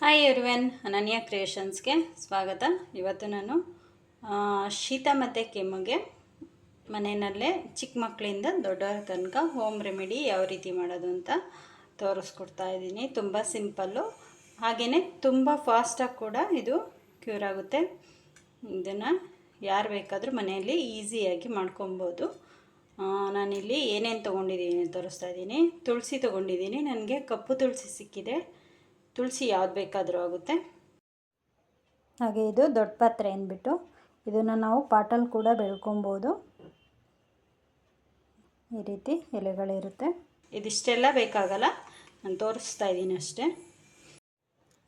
Hi everyone, ಅನನ್ಯ ಕ್ರಿಯೇಷನ್ಸ್ಗೆ ಸ್ವಾಗತ. ಇವತ್ತು ನಾನು ಶೀತ ಮತ್ತು ಕೆಮ್ಮಿಗೆ ಮನೆಯಲ್ಲೇ ಚಿಕ್ಕ ಮಕ್ಕಳಿಂದ ದೊಡ್ಡವರ ತನಕ ಹೋಮ್ ರೆಮಿಡಿ ಯಾವ ರೀತಿ ಮಾಡೋದು ಅಂತ ತೋರಿಸ್ಕೊಡ್ತಾ ಇದ್ದೀನಿ. ತುಂಬ ಸಿಂಪಲ್ಲು, ಹಾಗೆಯೇ ತುಂಬ ಫಾಸ್ಟಾಗಿ ಕೂಡ ಇದು ಕ್ಯೂರ್ ಆಗುತ್ತೆ. ಇದನ್ನು ಯಾರು ಬೇಕಾದರೂ ಮನೆಯಲ್ಲಿ ಈಸಿಯಾಗಿ ಮಾಡ್ಕೊಬೋದು. ನಾನಿಲ್ಲಿ ಏನೇನು ತೊಗೊಂಡಿದ್ದೀನಿ ತೋರಿಸ್ತಾ ಇದ್ದೀನಿ. ತುಳಸಿ ತೊಗೊಂಡಿದ್ದೀನಿ, ನನಗೆ ಕಪ್ಪು ತುಳಸಿ ಸಿಕ್ಕಿದೆ. ತುಳಸಿ ಯಾವ್ದು ಬೇಕಾದರೂ ಆಗುತ್ತೆ. ಹಾಗೆ ಇದು ದೊಡ್ಡ ಪಾತ್ರೆ ಅಂದ್ಬಿಟ್ಟು ಇದನ್ನು ನಾವು ಪಾಟಲ್ಲಿ ಕೂಡ ಬೆಳ್ಕೊಬೋದು. ಈ ರೀತಿ ಎಲೆಗಳಿರುತ್ತೆ. ಇದಿಷ್ಟೆಲ್ಲ ಬೇಕಾಗಲ್ಲ, ನಾನು ತೋರಿಸ್ತಾ ಇದ್ದೀನಿ ಅಷ್ಟೇ.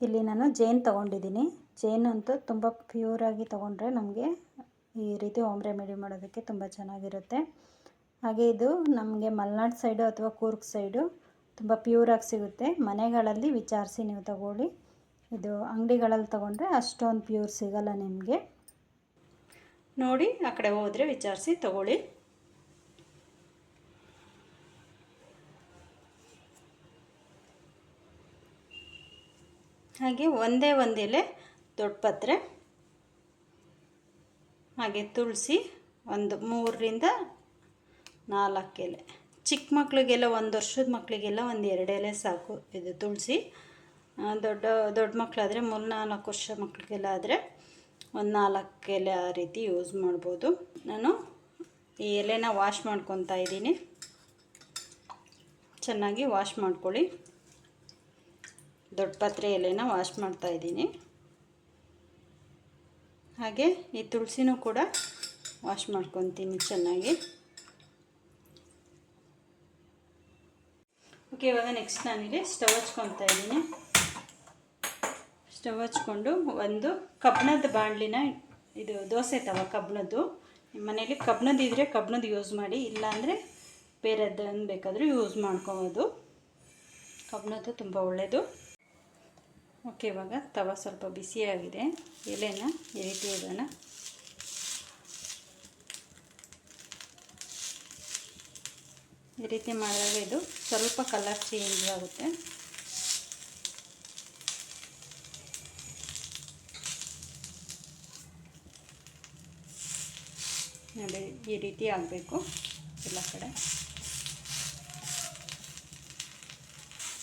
ಇಲ್ಲಿ ನಾನು ಜೇನು ತೊಗೊಂಡಿದ್ದೀನಿ. ಜೇನು ಅಂತೂ ತುಂಬ ಪ್ಯೂರಾಗಿ ತೊಗೊಂಡ್ರೆ ನಮಗೆ ಈ ರೀತಿ ಹೋಮ್ ರೆಮಿಡಿ ಮಾಡೋದಕ್ಕೆ ತುಂಬ ಚೆನ್ನಾಗಿರುತ್ತೆ. ಹಾಗೆ ಇದು ನಮಗೆ ಮಲೆನಾಡು ಸೈಡು ಅಥವಾ ಕೂರ್ಗ್ ಸೈಡು ತುಂಬ ಪ್ಯೂರಾಗಿ ಸಿಗುತ್ತೆ. ಮನೆಗಳಲ್ಲಿ ವಿಚಾರಿಸಿ ನೀವು ತಗೊಳ್ಳಿ. ಇದು ಅಂಗಡಿಗಳಲ್ಲಿ ತೊಗೊಂಡ್ರೆ ಅಷ್ಟೊಂದು ಪ್ಯೂರ್ ಸಿಗಲ್ಲ ನಿಮಗೆ. ನೋಡಿ, ಆ ಕಡೆ ಹೋದರೆ ವಿಚಾರಿಸಿ ತಗೊಳ್ಳಿ. ಹಾಗೆ ಒಂದೇ ಒಂದು ಎಲೆ ದೊಡ್ಡ ಪತ್ರೆ, ಹಾಗೆ ತುಳಸಿ ಒಂದು 3ರಿಂದ 4 ಎಲೆ. ಚಿಕ್ಕ ಮಕ್ಕಳಿಗೆಲ್ಲ, 1 ವರ್ಷದ ಮಕ್ಕಳಿಗೆಲ್ಲ 1-2 ಎಲೆ ಸಾಕು. ಇದು ತುಳಸಿ. ದೊಡ್ಡ ಮಕ್ಕಳಾದರೆ 3-4 ವರ್ಷ ಮಕ್ಕಳಿಗೆಲ್ಲ ಆದರೆ 1-4 ಎಲೆ ಆ ರೀತಿ ಯೂಸ್ ಮಾಡ್ಬೋದು. ನಾನು ಈ ಎಲೆನ ವಾಶ್ ಮಾಡ್ಕೊತಾ ಇದ್ದೀನಿ. ಚೆನ್ನಾಗಿ ವಾಶ್ ಮಾಡ್ಕೊಳ್ಳಿ. ದೊಡ್ಡ ಪತ್ರೆ ಎಲೆನ ವಾಶ್ ಮಾಡ್ತಾ ಇದ್ದೀನಿ. ಹಾಗೆ ಈ ತುಳಸಿನೂ ಕೂಡ ವಾಶ್ ಮಾಡ್ಕೊತೀನಿ ಚೆನ್ನಾಗಿ. ಓಕೆ, ಇವಾಗ ನೆಕ್ಸ್ಟ್ ನಾನಿಲ್ಲಿ ಸ್ಟವ್ ಹಚ್ಕೊತಾ ಇದ್ದೀನಿ. ಸ್ಟವ್ ಹಚ್ಕೊಂಡು ಒಂದು ಕಬ್ಬಿಣದ ಬಾಣಲಿನ, ಇದು ದೋಸೆ ತವ ಕಬ್ಬಿಣದ್ದು. ನಿಮ್ಮ ಮನೇಲಿ ಕಬ್ಬಿಣದ್ದು ಇದ್ದರೆ ಕಬ್ಬಿಣದ್ದು ಯೂಸ್ ಮಾಡಿ, ಇಲ್ಲಾಂದರೆ ಬೇರೆದನ್ನು ಬೇಕಾದರೂ ಯೂಸ್ ಮಾಡ್ಕೊಬೋದು. ಕಬ್ಬಿಣದ್ದು ತುಂಬ ಒಳ್ಳೆಯದು. ಓಕೆ, ಇವಾಗ ತವ ಸ್ವಲ್ಪ ಬಿಸಿಯಾಗಿದೆ. ಎಲೆನ ಈ ರೀತಿ ಇಡೋಣ. ಈ ರೀತಿ ಮಾಡಿದಾಗ ಇದು ಸ್ವಲ್ಪ ಕಲರ್ ಚೇಂಜ್ ಆಗುತ್ತೆ. ನೋಡಿ, ಈ ರೀತಿ ಆಗಬೇಕು ಎಲ್ಲ ಕಡೆ.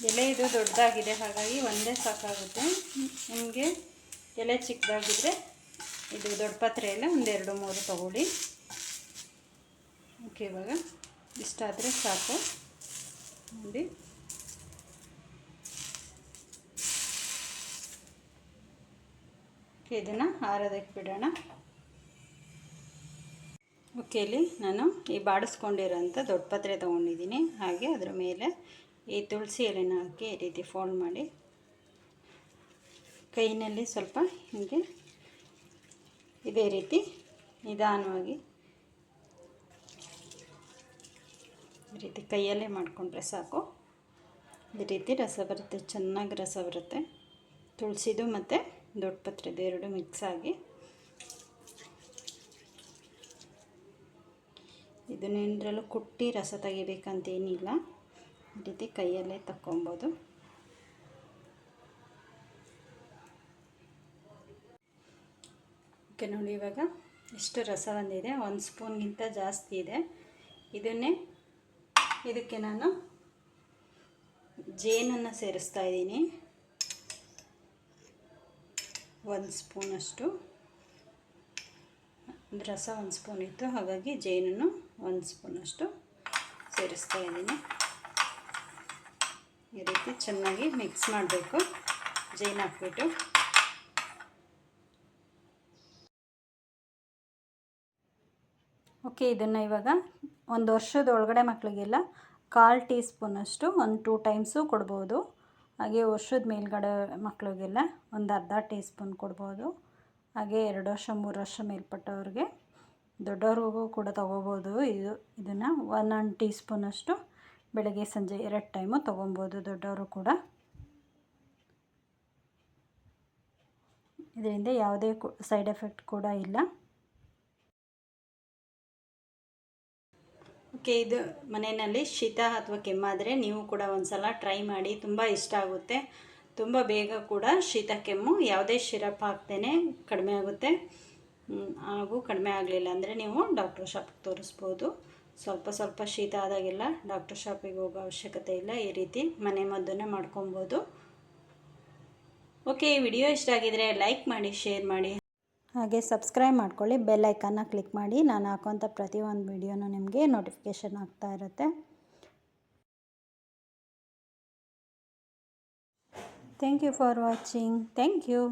ಎಲೆ ಇದು ದೊಡ್ಡದಾಗಿದೆ, ಹಾಗಾಗಿ ಒಂದೇ ಸಾಕಾಗುತ್ತೆ. ನಿಮಗೆ ಎಲೆ ಚಿಕ್ಕದಾಗಿದ್ದರೆ ಇದು ದೊಡ್ಡ ಪಾತ್ರೆಯಲ್ಲ 1-2-3 ತಗೊಳ್ಳಿ. ಓಕೆ, ಇವಾಗ ಇಷ್ಟಾದರೆ ಸಾಕು. ನೋಡಿ, ಇದನ್ನು ಆರೋದಕ್ಕೆ ಬಿಡೋಣ. ಓಕೆ, ಇಲ್ಲಿ ನಾನು ಈ ಬಾಡಿಸ್ಕೊಂಡಿರೋಂಥ ದೊಡ್ಡ ಪಾತ್ರೆ ತೊಗೊಂಡಿದ್ದೀನಿ. ಹಾಗೆ ಅದರ ಮೇಲೆ ಈ ತುಳಸಿ ಎಲೆನ ಹಾಕಿ ಈ ರೀತಿ ಫೋಲ್ಡ್ ಮಾಡಿ ಕೈಯಲ್ಲಿ ಸ್ವಲ್ಪ ಹೀಗೆ ಇದೇ ರೀತಿ ನಿಧಾನವಾಗಿ ಈ ರೀತಿ ಕೈಯಲ್ಲೇ ಮಾಡಿಕೊಂಡ್ರೆ ಸಾಕು. ಈ ರೀತಿ ರಸ ಬರುತ್ತೆ, ಚೆನ್ನಾಗಿ ರಸ ಬರುತ್ತೆ. ತುಳಸಿದು ಮತ್ತು ದೊಡ್ಡ ಪತ್ರೆದು ಎರಡು ಮಿಕ್ಸ್ ಆಗಿ. ಇದನ್ನೇನರಲ್ಲೂ ಕುಟ್ಟಿ ರಸ ತೆಗಿಬೇಕಂತೇನಿಲ್ಲ, ಈ ರೀತಿ ಕೈಯಲ್ಲೇ ತಕ್ಕೊಬೋದು. ಓಕೆ, ನೋಡಿ ಇವಾಗ ಎಷ್ಟು ರಸ ಬಂದಿದೆ. 1 ಸ್ಪೂನ್ಗಿಂತ ಜಾಸ್ತಿ ಇದೆ. ಇದಕ್ಕೆ ನಾನು ಜೇನನ್ನು ಸೇರಿಸ್ತಾ ಇದ್ದೀನಿ. 1 ಸ್ಪೂನಷ್ಟು. ರಸ 1 ಸ್ಪೂನ್ ಇತ್ತು, ಹಾಗಾಗಿ ಜೇನನ್ನು 1 ಸ್ಪೂನಷ್ಟು ಸೇರಿಸ್ತಾ ಇದ್ದೀನಿ. ಈ ರೀತಿ ಚೆನ್ನಾಗಿ ಮಿಕ್ಸ್ ಮಾಡಬೇಕು ಜೇನು ಹಾಕ್ಬಿಟ್ಟು. ಓಕೆ, ಇದನ್ನು ಇವಾಗ 1 ವರ್ಷದ ಒಳಗಡೆ ಮಕ್ಕಳಿಗೆಲ್ಲ 1/4 ಟೀ ಸ್ಪೂನಷ್ಟು 1-2 ಟೈಮ್ಸು ಕೊಡ್ಬೋದು. ಹಾಗೆ ವರ್ಷದ ಮೇಲ್ಗಡೆ ಮಕ್ಕಳಿಗೆಲ್ಲ 1/2 ಟೀ ಸ್ಪೂನ್ ಕೊಡ್ಬೋದು. ಹಾಗೆ 2 ವರ್ಷ 3 ವರ್ಷ ಮೇಲ್ಪಟ್ಟವ್ರಿಗೆ, ದೊಡ್ಡವ್ರಿಗೂ ಕೂಡ ತೊಗೋಬೋದು. ಇದನ್ನು 1 ಟೀ ಸ್ಪೂನಷ್ಟು ಬೆಳಗ್ಗೆ ಸಂಜೆ 2 ಟೈಮು ತೊಗೊಬೋದು, ದೊಡ್ಡವರು ಕೂಡ. ಇದರಿಂದ ಯಾವುದೇ ಸೈಡ್ ಎಫೆಕ್ಟ್ ಕೂಡ ಇಲ್ಲ. ಓಕೆ, ಇದು ಮನೆಯಲ್ಲಿ ಶೀತ ಅಥವಾ ಕೆಮ್ಮಾದರೆ ನೀವು ಕೂಡ ಒಂದು ಸಲ ಟ್ರೈ ಮಾಡಿ, ತುಂಬ ಇಷ್ಟ ಆಗುತ್ತೆ. ತುಂಬ ಬೇಗ ಕೂಡ ಶೀತ ಕೆಮ್ಮು ಯಾವುದೇ ಸಿರಪ್ ಹಾಕ್ದೇ ಕಡಿಮೆ ಆಗುತ್ತೆ. ಹಾಗೂ ಕಡಿಮೆ ಆಗಲಿಲ್ಲ ಅಂದರೆ ನೀವು ಡಾಕ್ಟರ್ ಶಾಪಿಗೆ ತೋರಿಸ್ಬೋದು. ಸ್ವಲ್ಪ ಶೀತ ಆದಾಗೆಲ್ಲ ಡಾಕ್ಟರ್ ಶಾಪಿಗೆ ಹೋಗೋ ಅವಶ್ಯಕತೆ ಇಲ್ಲ, ಈ ರೀತಿ ಮನೆ ಮದ್ದನ್ನೇ ಮಾಡ್ಕೊಬೋದು. ಓಕೆ, ಈ ವಿಡಿಯೋ ಇಷ್ಟ ಆಗಿದರೆ ಲೈಕ್ ಮಾಡಿ, ಶೇರ್ ಮಾಡಿ, ಹಾಗೆ ಸಬ್ಸ್ಕ್ರೈಬ್ ಮಾಡ್ಕೊಳ್ಳಿ. ಬೆಲ್ ಐಕನ್ನ ಕ್ಲಿಕ್ ಮಾಡಿ. ನಾನು ಹಾಕೋಂಥ ಪ್ರತಿಯೊಂದು ವಿಡಿಯೋನೂ ನಿಮಗೆ ನೋಟಿಫಿಕೇಷನ್ ಆಗ್ತಾ ಇರುತ್ತೆ. Thank you for watching. Thank you.